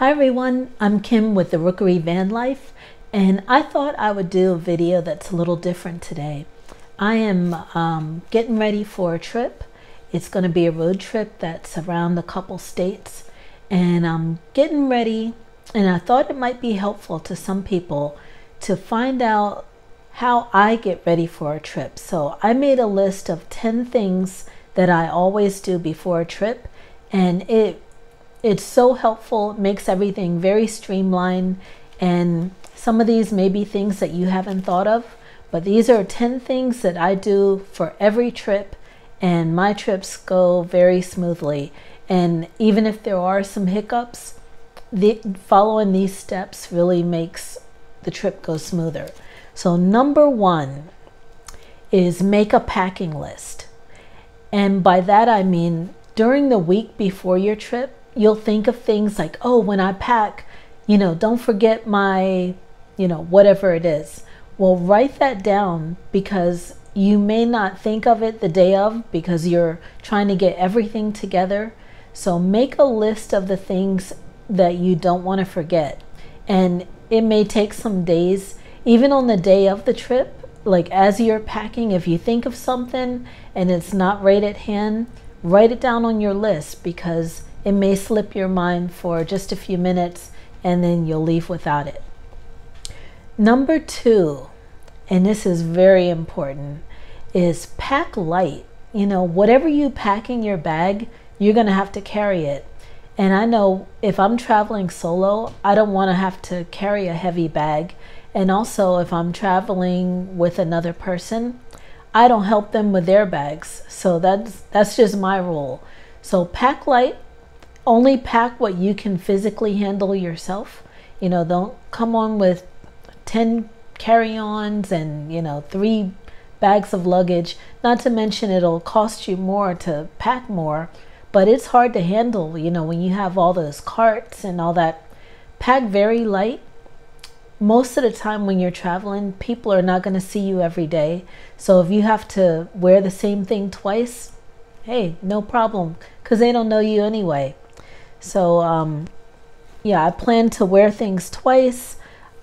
Hi everyone, I'm Kim with the Rookery Van Life, and I thought I would do a video that's a little different today. I am getting ready for a trip. It's going to be a road trip that's around a couple states, and I'm getting ready, and I thought it might be helpful to some people to find out how I get ready for a trip. So I made a list of 10 things that I always do before a trip, and it's so helpful. It makes everything very streamlined, and some of these may be things that you haven't thought of, but these are 10 things that I do for every trip, and my trips go very smoothly. And even if there are some hiccups, following these steps really makes the trip go smoother. So number 1 is make a packing list. And by that I mean during the week before your trip, you'll think of things like, oh, when I pack, don't forget my, whatever it is. Well, write that down, because you may not think of it the day of because you're trying to get everything together. So make a list of the things that you don't want to forget. And it may take some days, even on the day of the trip, like as you're packing, if you think of something and it's not right at hand, write it down on your list, because it may slip your mind for just a few minutes and then you'll leave without it. Number 2, and this is very important, is pack light. Whatever you pack in your bag, you're going to have to carry it. And I know if I'm traveling solo, I don't want to have to carry a heavy bag. And also if I'm traveling with another person, I don't help them with their bags. So that's just my rule. So pack light. Only pack what you can physically handle yourself. Don't come on with 10 carry-ons and 3 bags of luggage. Not to mention it'll cost you more to pack more, but it's hard to handle when you have all those carts and all that. Pack very light. Most of the time when you're traveling, people are not going to see you every day. So if you have to wear the same thing twice, hey, no problem, because they don't know you anyway. So yeah, I plan to wear things twice.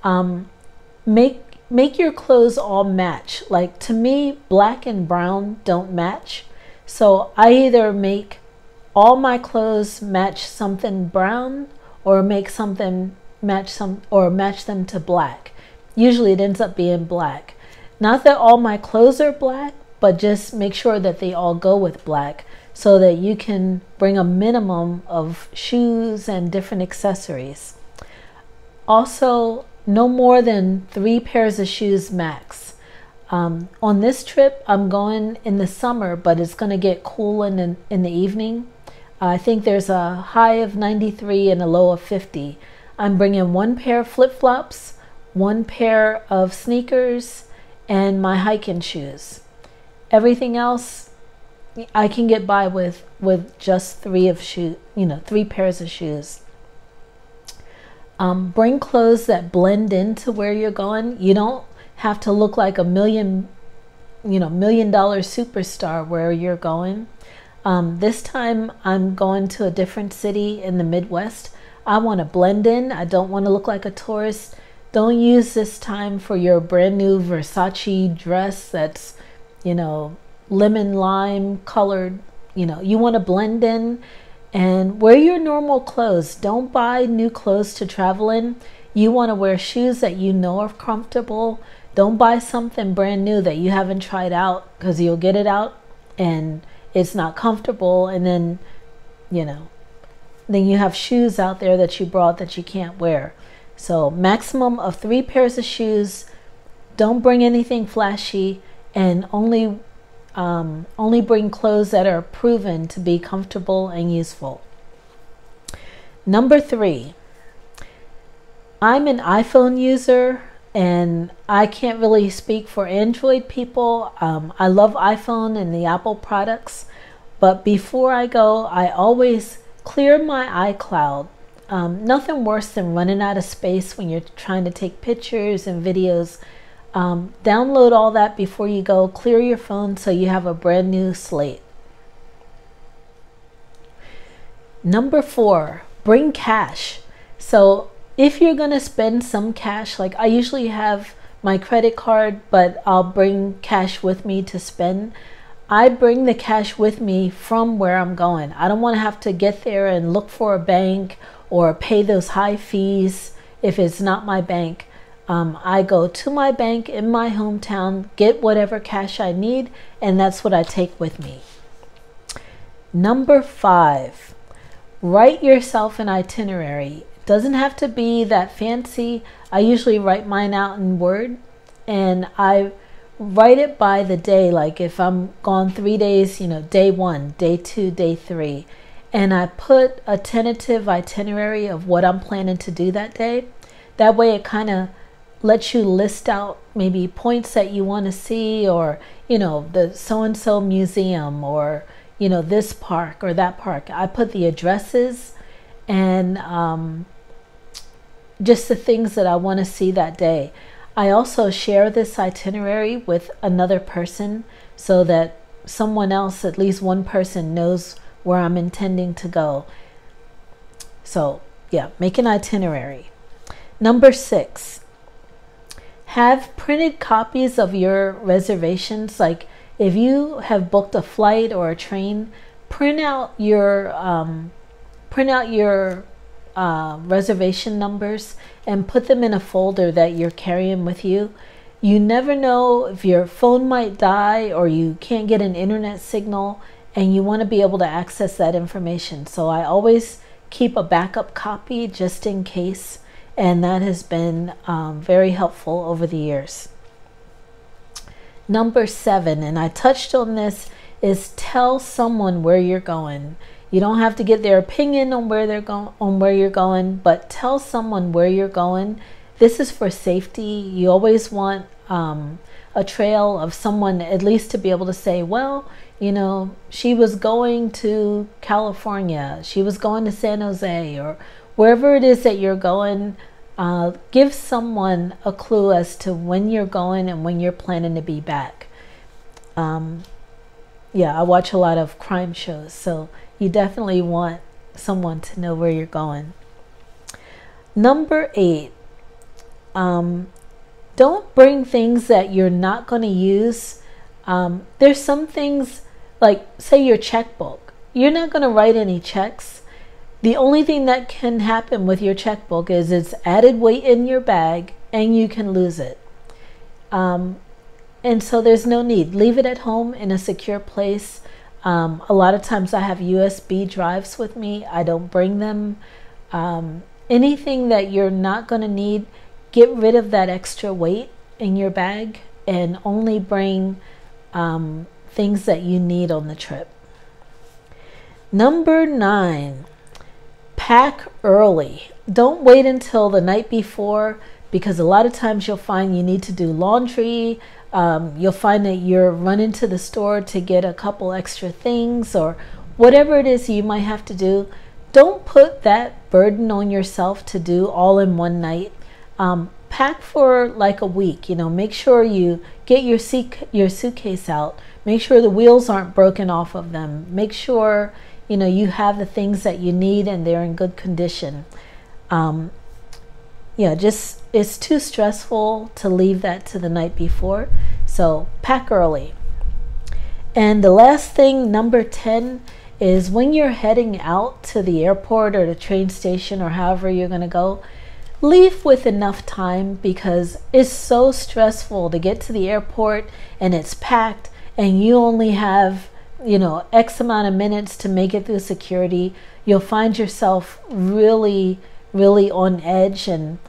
Make your clothes all match. Like, to me, black and brown don't match. So I either make all my clothes match something brown, or make something match them to black. Usually it ends up being black. Not that all my clothes are black, but just make sure that they all go with black, so that you can bring a minimum of shoes and different accessories. Also, no more than 3 pairs of shoes max. On this trip, I'm going in the summer, but it's going to get cool in the evening. I think there's a high of 93 and a low of 50. I'm bringing 1 pair of flip-flops, 1 pair of sneakers, and my hiking shoes. Everything else I can get by with just 3 pairs of shoes. Bring clothes that blend into where you're going. You don't have to look like a $1 million superstar where you're going. This time I'm going to a different city in the Midwest. I want to blend in. I don't want to look like a tourist. Don't use this time for your brand new Versace dress that's, lemon lime colored. You want to blend in and wear your normal clothes. Don't buy new clothes to travel in. You want to wear shoes that are comfortable. Don't buy something brand new that you haven't tried out, because you'll get it out and it's not comfortable, and then you have shoes out there that you brought that you can't wear. So maximum of 3 pairs of shoes. Don't bring anything flashy, and only bring clothes that are proven to be comfortable and useful. Number 3, I'm an iPhone user, and I can't really speak for Android people. I love iPhone and the Apple products, but before I go, I always clear my iCloud. Nothing worse than running out of space when you're trying to take pictures and videos. Download all that before you go. Clear your phone so you have a brand new slate. Number 4, bring cash. So if you're going to spend some cash, like I usually have my credit card, but I'll bring cash with me to spend. I bring the cash with me from where I'm going. I don't want to have to get there and look for a bank or pay those high fees if it's not my bank. I go to my bank in my hometown, get whatever cash I need, and that's what I take with me. Number 5, write yourself an itinerary. It doesn't have to be that fancy. I usually write mine out in Word, and I write it by the day. Like if I'm gone 3 days, day 1, day 2, day 3, and I put a tentative itinerary of what I'm planning to do that day. That way it kind of lets you list out maybe points that you want to see, or the so-and-so museum, or this park or that park. I put the addresses and just the things that I want to see that day. I also share this itinerary with another person so that someone else, at least one person, knows where I'm intending to go. So yeah, make an itinerary. Number 6, have printed copies of your reservations. Like if you have booked a flight or a train, print out your reservation numbers and put them in a folder that you're carrying with you. You never know if your phone might die or you can't get an internet signal, and you want to be able to access that information. So I always keep a backup copy just in case, and that has been very helpful over the years. Number 7, and I touched on this, is tell someone where you're going. You don't have to get their opinion on where you're going, but tell someone where you're going. This is for safety. You always want a trail of someone at least to be able to say, well, she was going to California, she was going to San Jose, or wherever it is that you're going. Give someone a clue as to when you're going and when you're planning to be back. Yeah, I watch a lot of crime shows, so you definitely want someone to know where you're going. Number 8, don't bring things that you're not going to use. There's some things, like say your checkbook. You're not going to write any checks. The only thing that can happen with your checkbook is it's added weight in your bag and you can lose it. And so there's no need. Leave it at home in a secure place. A lot of times I have USB drives with me. I don't bring them. Anything that you're not going to need, get rid of that extra weight in your bag and only bring things that you need on the trip. Number 9, pack early. Don't wait until the night before, because a lot of times you'll find you need to do laundry. You'll find that you're running to the store to get a couple extra things or whatever it is you might have to do. Don't put that burden on yourself to do all in one night. Pack for like a week. Make sure you get your suitcase out. Make sure the wheels aren't broken off of them. Make sure you have the things that you need and they're in good condition. Just it's too stressful to leave that to the night before. So pack early. And the last thing, number 10, is when you're heading out to the airport or the train station or however you're going to go, leave with enough time, because it's so stressful to get to the airport and it's packed and you only have X amount of minutes to make it through security. You'll find yourself really on edge, and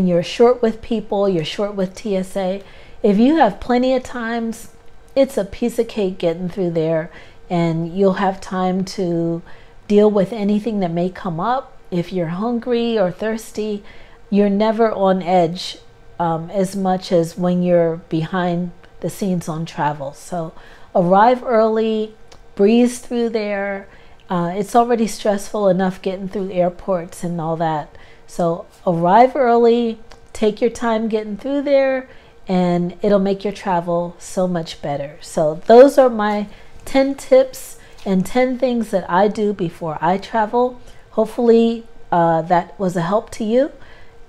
you're short with people, you're short with TSA. If you have plenty of times, it's a piece of cake getting through there, and you'll have time to deal with anything that may come up. If you're hungry or thirsty, you're never on edge as much as when you're behind the scenes on travel. So arrive early, breeze through there. It's already stressful enough getting through airports and all that. So arrive early, take your time getting through there, and it'll make your travel so much better. So those are my 10 tips and 10 things that I do before I travel. Hopefully that was a help to you.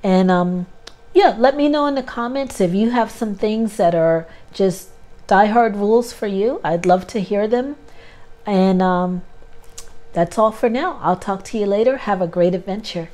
And yeah, let me know in the comments if you have some things that are just diehard rules for you. I'd love to hear them. And that's all for now. I'll talk to you later. Have a great adventure.